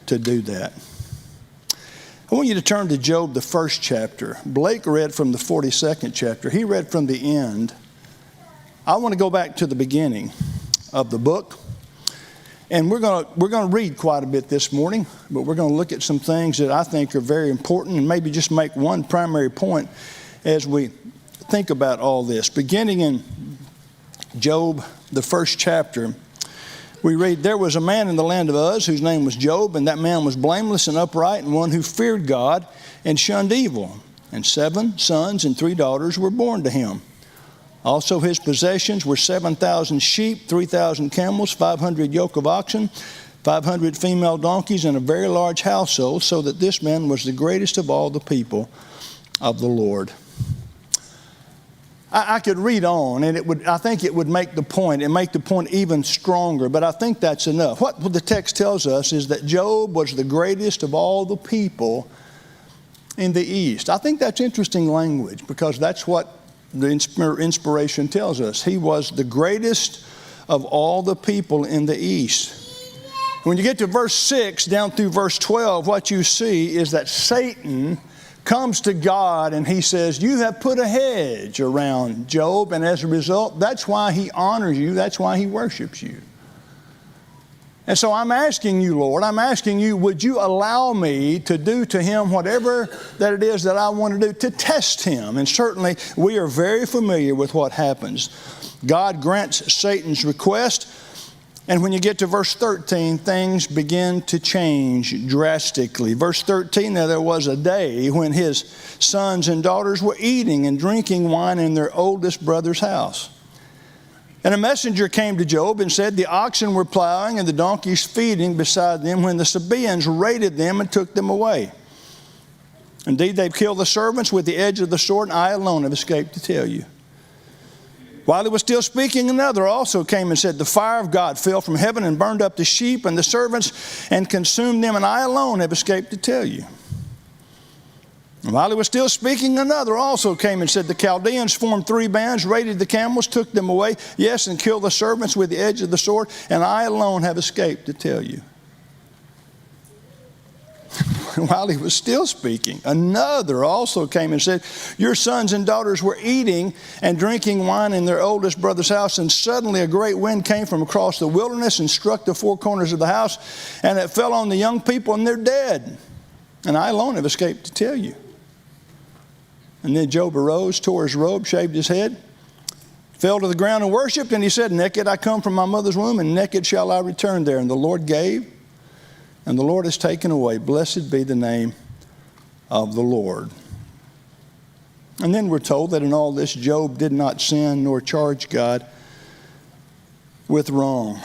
to do that. I want you to turn to Job, the first chapter. Blake read from the 42nd chapter. He read from the end. I want to go back to the beginning of the book. And we're going to read quite a bit this morning, but we're going to look at some things that I think are very important and maybe just make one primary point as we think about all this. Beginning in Job, the first chapter, we read, "There was a man in the land of Uz whose name was Job, and that man was blameless and upright and one who feared God and shunned evil. And 7 sons and 3 daughters were born to him. Also his possessions were 7,000 sheep, 3,000 camels, 500 yoke of oxen, 500 female donkeys, and a very large household, so that this man was the greatest of all the people of the Lord." I could read on, and I think it would make the point, and make the point even stronger, but I think that's enough. What the text tells us is that Job was the greatest of all the people in the East. I think that's interesting language, because that's what the inspiration tells us. He was the greatest of all the people in the East. When you get to verse 6 down through verse 12, what you see is that Satan comes to God and he says, "You have put a hedge around Job," and as a result, that's why he honors you, that's why he worships you. And so I'm asking you, Lord, would you allow me to do to him whatever that it is that I want to do to test him? And certainly we are very familiar with what happens. God grants Satan's request, and when you get to verse 13, things begin to change drastically. Verse 13, "Now there was a day when his sons and daughters were eating and drinking wine in their oldest brother's house. And a messenger came to Job and said, 'The oxen were plowing and the donkeys feeding beside them when the Sabaeans raided them and took them away. Indeed, they've killed the servants with the edge of the sword, and I alone have escaped to tell you.' While he was still speaking, another also came and said, 'The fire of God fell from heaven and burned up the sheep and the servants and consumed them, and I alone have escaped to tell you.' And while he was still speaking, another also came and said, 'The Chaldeans formed 3 bands, raided the camels, took them away, yes, and killed the servants with the edge of the sword, and I alone have escaped to tell you.' While he was still speaking, another also came and said, 'Your sons and daughters were eating and drinking wine in their oldest brother's house, and suddenly a great wind came from across the wilderness and struck the 4 corners of the house, and it fell on the young people, and they're dead. And I alone have escaped to tell you.' And then Job arose, tore his robe, shaved his head, fell to the ground and worshipped, and he said, 'Naked I come from my mother's womb, and naked shall I return there. And the Lord gave, and the Lord has taken away. Blessed be the name of the Lord.'" And then we're told that in all this, Job did not sin nor charge God with wrong.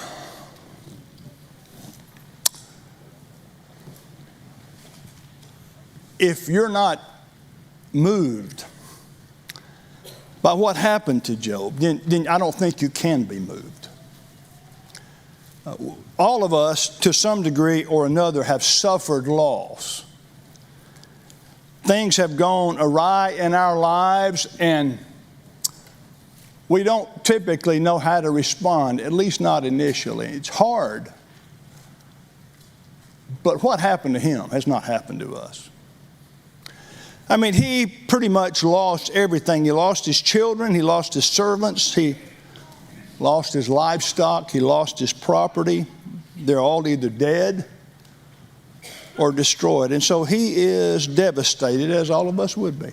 If you're not moved by what happened to Job, then I don't think you can be moved. All of us, to some degree or another, have suffered loss. Things have gone awry in our lives, and we don't typically know how to respond, at least not initially. It's hard. But what happened to him has not happened to us. I mean, he pretty much lost everything. He lost his children. He lost his servants. He lost his livestock. He lost his property. They're all either dead or destroyed. And so he is devastated, as all of us would be.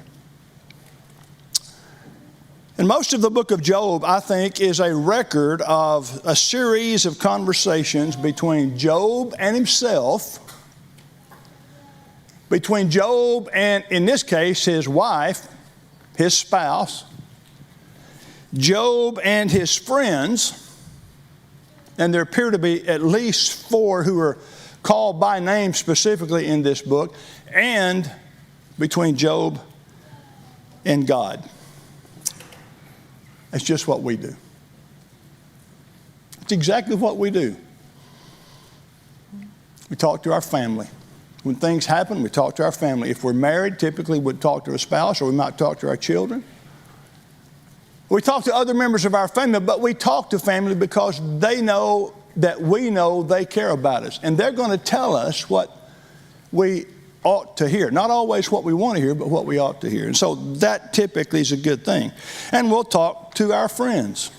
And most of the book of Job, I think, is a record of a series of conversations between Job and himself, between Job and, in this case, his wife, his spouse, Job and his friends, and there appear to be at least 4 who are called by name specifically in this book, and between Job and God. That's just what we do. It's exactly what we do. We talk to our family. When things happen, we talk to our family. If we're married, typically we'd talk to a spouse, or we might talk to our children. We talk to other members of our family, but we talk to family because they know that we know they care about us. And they're going to tell us what we ought to hear. Not always what we want to hear, but what we ought to hear. And so that typically is a good thing. And we'll talk to our friends.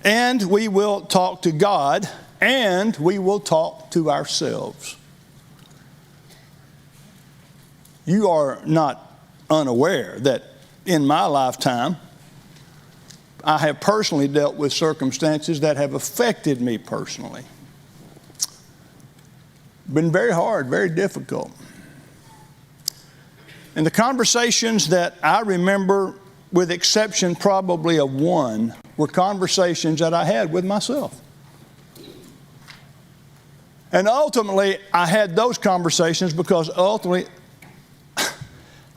And we will talk to God, and we will talk to ourselves. You are not unaware that in my lifetime, I have personally dealt with circumstances that have affected me personally. Been very hard, very difficult. And the conversations that I remember, with exception probably of one, were conversations that I had with myself. And ultimately, I had those conversations because ultimately,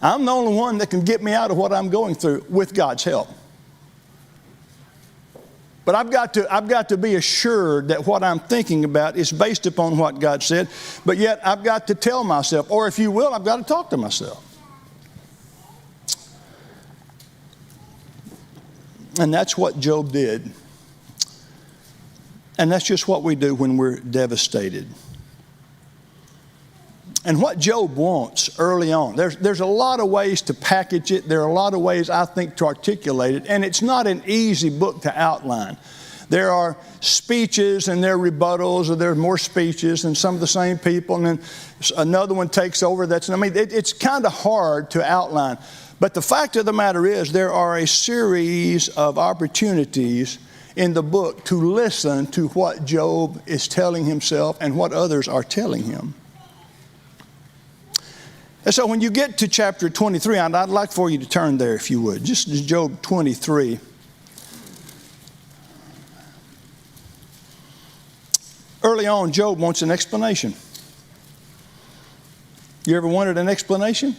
I'm the only one that can get me out of what I'm going through with God's help. But I've got to be assured that what I'm thinking about is based upon what God said. But yet I've got to tell myself, or if you will, I've got to talk to myself. And that's what Job did. And that's just what we do when we're devastated. And what Job wants early on, there's a lot of ways to package it. There are a lot of ways, I think, to articulate it. And it's not an easy book to outline. There are speeches and there are rebuttals, or there are more speeches and some of the same people. And then another one takes over. It's kind of hard to outline. But the fact of the matter is there are a series of opportunities in the book to listen to what Job is telling himself and what others are telling him. And so when you get to chapter 23, and I'd like for you to turn there if you would, just to Job 23. Early on, Job wants an explanation. You ever wanted an explanation?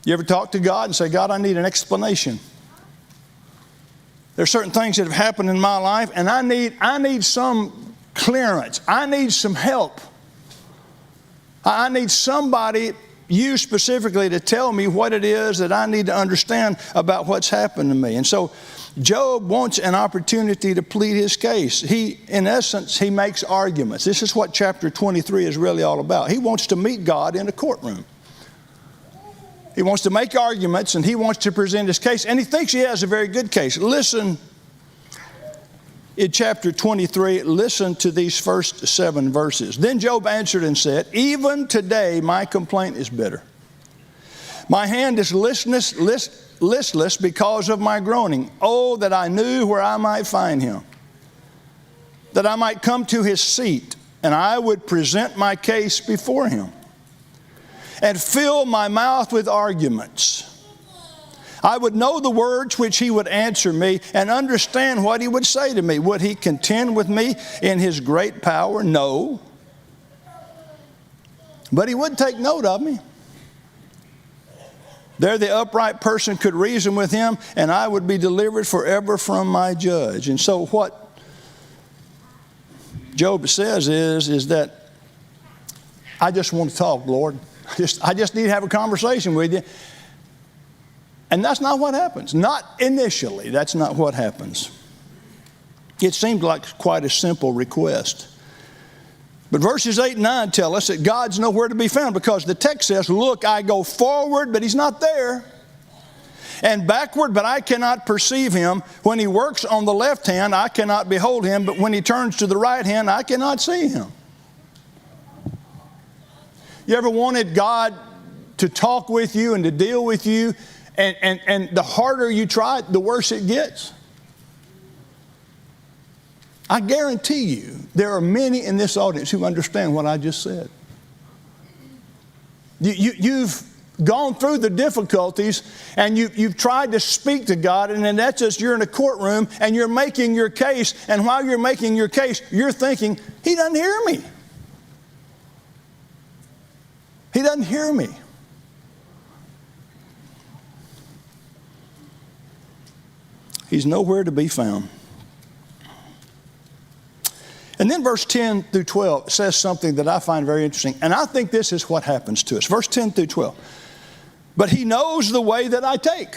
You ever talk to God and say, God, I need an explanation. There are certain things that have happened in my life, and I need some clearance. I need some help. I need somebody, you specifically, to tell me what it is that I need to understand about what's happened to me. And so Job wants an opportunity to plead his case. In essence, he makes arguments. This is what chapter 23 is really all about. He wants to meet God in a courtroom. He wants to make arguments, and he wants to present his case, and he thinks he has a very good case. Listen, in chapter 23, listen to these first 7 verses. Then Job answered and said, even today my complaint is bitter. My hand is listless because of my groaning. Oh, that I knew where I might find him, that I might come to his seat, and I would present my case before him and fill my mouth with arguments. I would know the words which he would answer me and understand what he would say to me. Would he contend with me in his great power? No. But he would take note of me. There the upright person could reason with him, and I would be delivered forever from my judge. And so what Job says is that I just want to talk, Lord. I just need to have a conversation with you. And that's not what happens. Not initially. That's not what happens. It seemed like quite a simple request. But verses 8 and 9 tell us that God's nowhere to be found, because the text says, look, I go forward, but he's not there. And backward, but I cannot perceive him. When he works on the left hand, I cannot behold him. But when he turns to the right hand, I cannot see him. You ever wanted God to talk with you and to deal with you, and the harder you try, the worse it gets? I guarantee you there are many in this audience who understand what I just said. You've gone through the difficulties, and you've tried to speak to God, and in essence you're in a courtroom and you're making your case, and while you're making your case, you're thinking, he doesn't hear me. He doesn't hear me. He's nowhere to be found. And then verse 10 through 12 says something that I find very interesting. And I think this is what happens to us. Verse 10 through 12. But he knows the way that I take.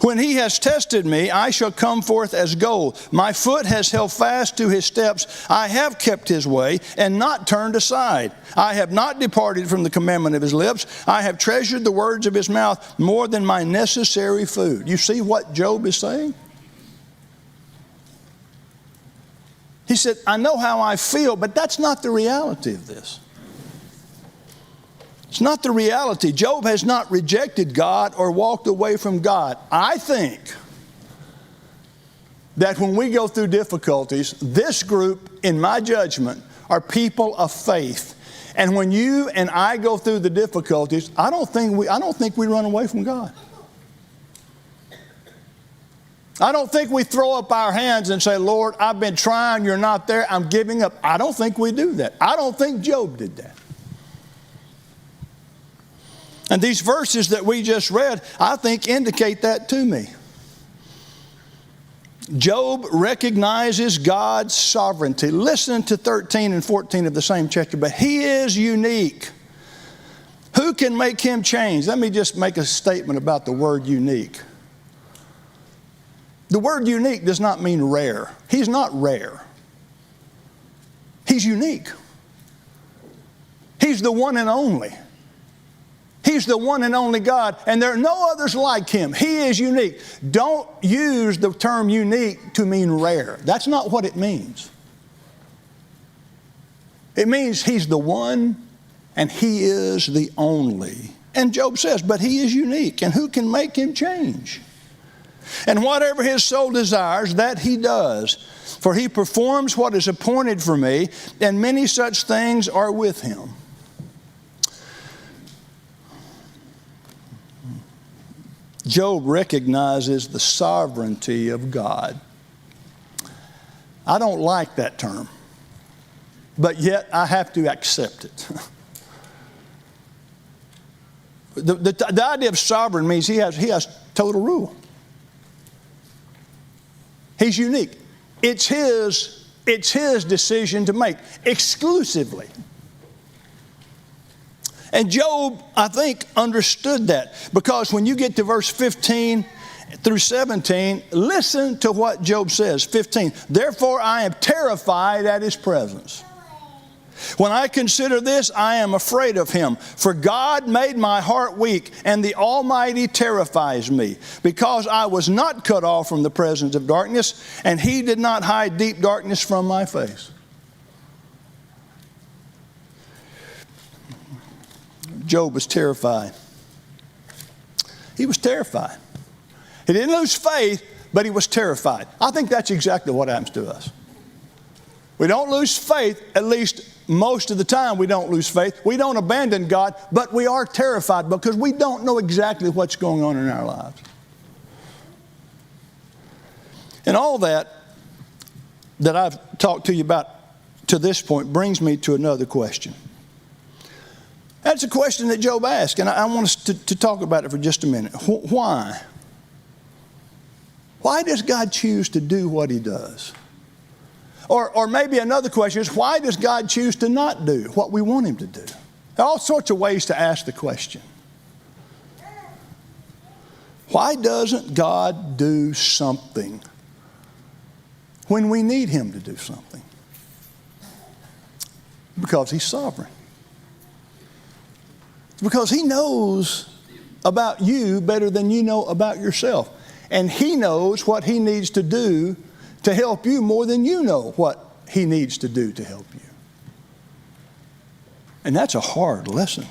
When he has tested me, I shall come forth as gold. My foot has held fast to his steps. I have kept his way and not turned aside. I have not departed from the commandment of his lips. I have treasured the words of his mouth more than my necessary food. You see what Job is saying? He said, I know how I feel, but that's not the reality of this. It's not the reality. Job has not rejected God or walked away from God. I think that when we go through difficulties, this group, in my judgment, are people of faith. And when you and I go through the difficulties, I don't think we run away from God. I don't think we throw up our hands and say, Lord, I've been trying, you're not there, I'm giving up. I don't think we do that. I don't think Job did that. And these verses that we just read, I think indicate that to me. Job recognizes God's sovereignty. Listen to 13 and 14 of the same chapter. But he is unique. Who can make him change? Let me just make a statement about the word unique. The word unique does not mean rare. He's not rare. He's unique. He's the one and only. He's the one and only God, and there are no others like him. He is unique. Don't use the term unique to mean rare. That's not what it means. It means he's the one and he is the only. And Job says, but he is unique, and who can make him change? And whatever his soul desires, that he does. For he performs what is appointed for me, and many such things are with him. Job recognizes the sovereignty of God. I don't like that term, but yet I have to accept it. The idea of sovereign means he has total rule. He's unique. It's his decision to make exclusively. And Job, I think, understood that, because when you get to verse 15 through 17, listen to what Job says. 15, therefore I am terrified at his presence. When I consider this, I am afraid of him. For God made my heart weak, and the Almighty terrifies me, because I was not cut off from the presence of darkness, and he did not hide deep darkness from my face. Job was terrified. He was terrified. He didn't lose faith, but he was terrified. I think that's exactly what happens to us. We don't lose faith, at least most of the time we don't lose faith. We don't abandon God, but we are terrified because we don't know exactly what's going on in our lives. And all that I've talked to you about to this point brings me to another question. That's a question that Job asked, and I want us to talk about it for just a minute. Why? Why does God choose to do what he does? Or maybe another question is, why does God choose to not do what we want him to do? There are all sorts of ways to ask the question. Why doesn't God do something when we need him to do something? Because he's sovereign. Because he knows about you better than you know about yourself. And he knows what he needs to do to help you more than you know what he needs to do to help you. And that's a hard lesson.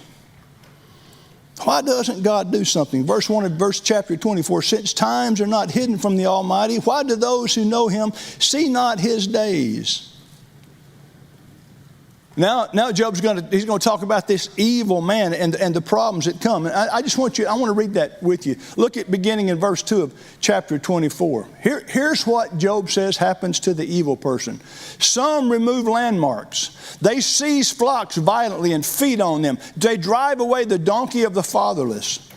Why doesn't God do something? Verse 1 of verse chapter 24, since times are not hidden from the Almighty, why do those who know him see not his days? Now Job's going to talk about this evil man and the problems that come. And I want to read that with you. Look at beginning in verse 2 of chapter 24. Here's what Job says happens to the evil person. Some remove landmarks. They seize flocks violently and feed on them. They drive away the donkey of the fatherless.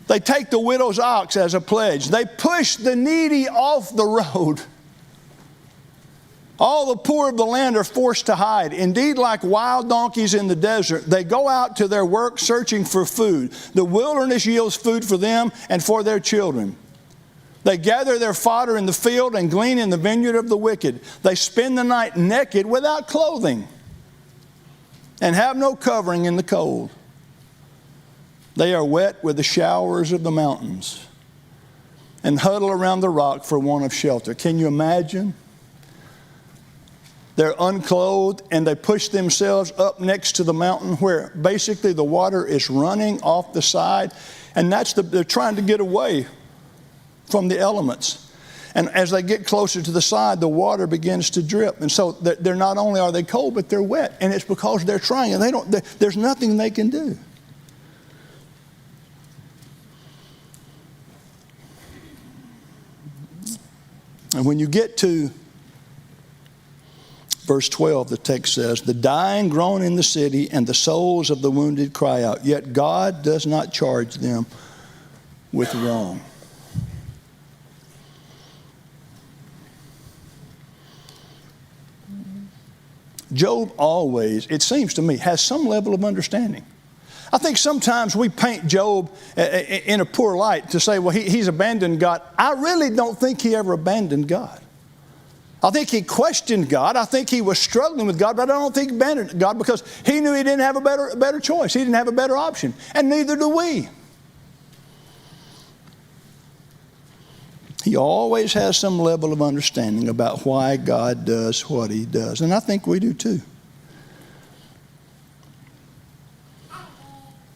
They take the widow's ox as a pledge. They push the needy off the road. All the poor of the land are forced to hide. Indeed, like wild donkeys in the desert, they go out to their work searching for food. The wilderness yields food for them and for their children. They gather their fodder in the field and glean in the vineyard of the wicked. They spend the night naked without clothing and have no covering in the cold. They are wet with the showers of the mountains and huddle around the rock for want of shelter. Can you imagine? They're unclothed and they push themselves up next to the mountain where basically the water is running off the side. And they're trying to get away from the elements. And as they get closer to the side, the water begins to drip. And so they're not only are they cold, but they're wet. And it's because they're trying and there's nothing they can do. And when you get to verse 12, the text says, the dying groan in the city and the souls of the wounded cry out, yet God does not charge them with wrong. Job always, it seems to me, has some level of understanding. I think sometimes we paint Job in a poor light to say, well, he's abandoned God. I really don't think he ever abandoned God. I think he questioned God. I think he was struggling with God, but I don't think he abandoned God because he knew he didn't have a better choice. He didn't have a better option, and neither do we. He always has some level of understanding about why God does what he does, and I think we do too.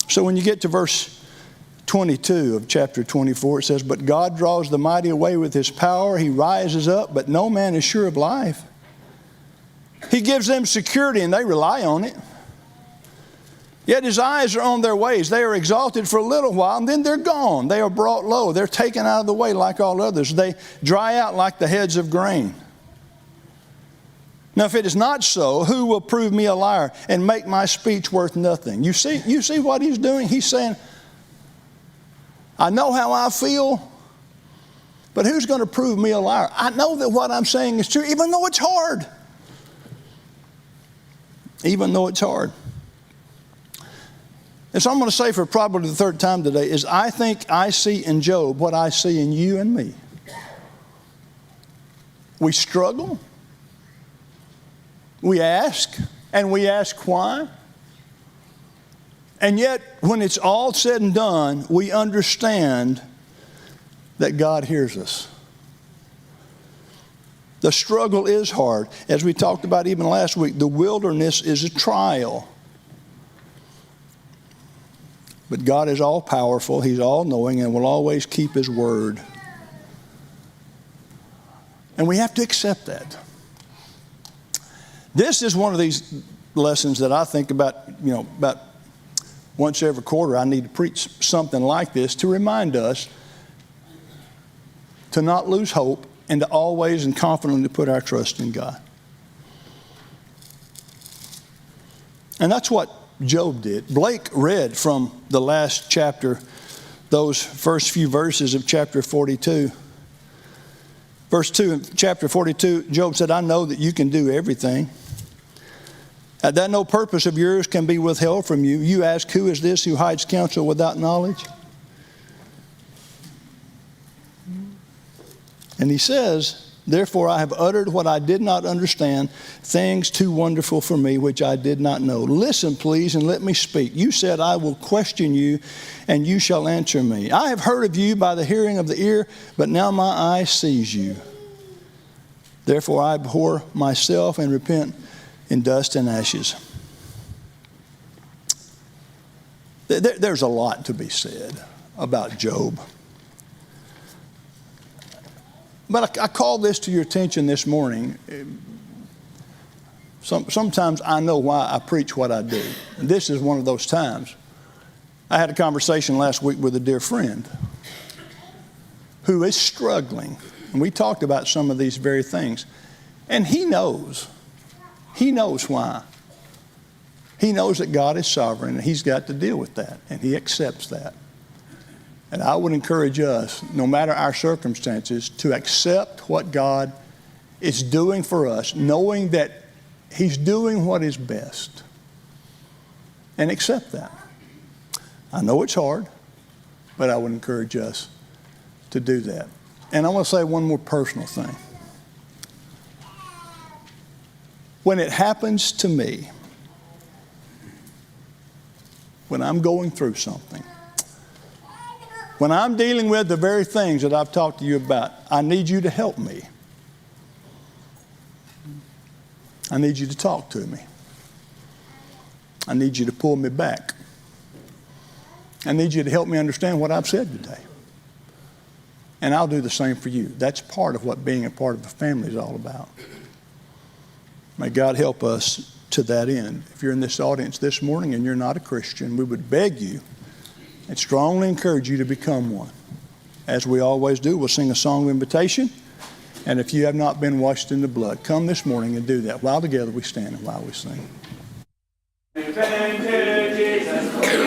So when you get to verse 22 of chapter 24, it says, but God draws the mighty away with his power. He rises up, but no man is sure of life. He gives them security, and they rely on it. Yet his eyes are on their ways. They are exalted for a little while, and then they're gone. They are brought low. They're taken out of the way like all others. They dry out like the heads of grain. Now, if it is not so, who will prove me a liar and make my speech worth nothing? You see what he's doing? He's saying, I know how I feel, but who's going to prove me a liar? I know that what I'm saying is true, even though it's hard. Even though it's hard. And so I'm going to say for probably the third time today is I think I see in Job what I see in you and me. We struggle. We ask, and we ask why. And yet, when it's all said and done, we understand that God hears us. The struggle is hard. As we talked about even last week, the wilderness is a trial. But God is all-powerful. He's all-knowing and will always keep his word. And we have to accept that. This is one of these lessons that I think about, about once every quarter. I need to preach something like this to remind us to not lose hope and to always and confidently put our trust in God. And that's what Job did. Blake read from the last chapter, those first few verses of chapter 42. Verse 2 in chapter 42, Job said, I know that you can do everything. That no purpose of yours can be withheld from you. You ask, who is this who hides counsel without knowledge? And he says, therefore I have uttered what I did not understand, things too wonderful for me, which I did not know. Listen, please, and let me speak. You said, I will question you, and you shall answer me. I have heard of you by the hearing of the ear, but now my eye sees you. Therefore I abhor myself and repent in dust and ashes. There's a lot to be said about Job. But I call this to your attention this morning. Sometimes I know why I preach what I do. And this is one of those times. I had a conversation last week with a dear friend who is struggling. And we talked about some of these very things. And he knows. He knows why. He knows that God is sovereign and he's got to deal with that. And he accepts that. And I would encourage us, no matter our circumstances, to accept what God is doing for us, knowing that He's doing what is best. And accept that. I know it's hard, but I would encourage us to do that. And I want to say one more personal thing. When it happens to me, when I'm going through something, when I'm dealing with the very things that I've talked to you about, I need you to help me. I need you to talk to me. I need you to pull me back. I need you to help me understand what I've said today. And I'll do the same for you. That's part of what being a part of a family is all about. May God help us to that end. If you're in this audience this morning and you're not a Christian, we would beg you and strongly encourage you to become one. As we always do, we'll sing a song of invitation. And if you have not been washed in the blood, come this morning and do that. While together we stand and while we sing.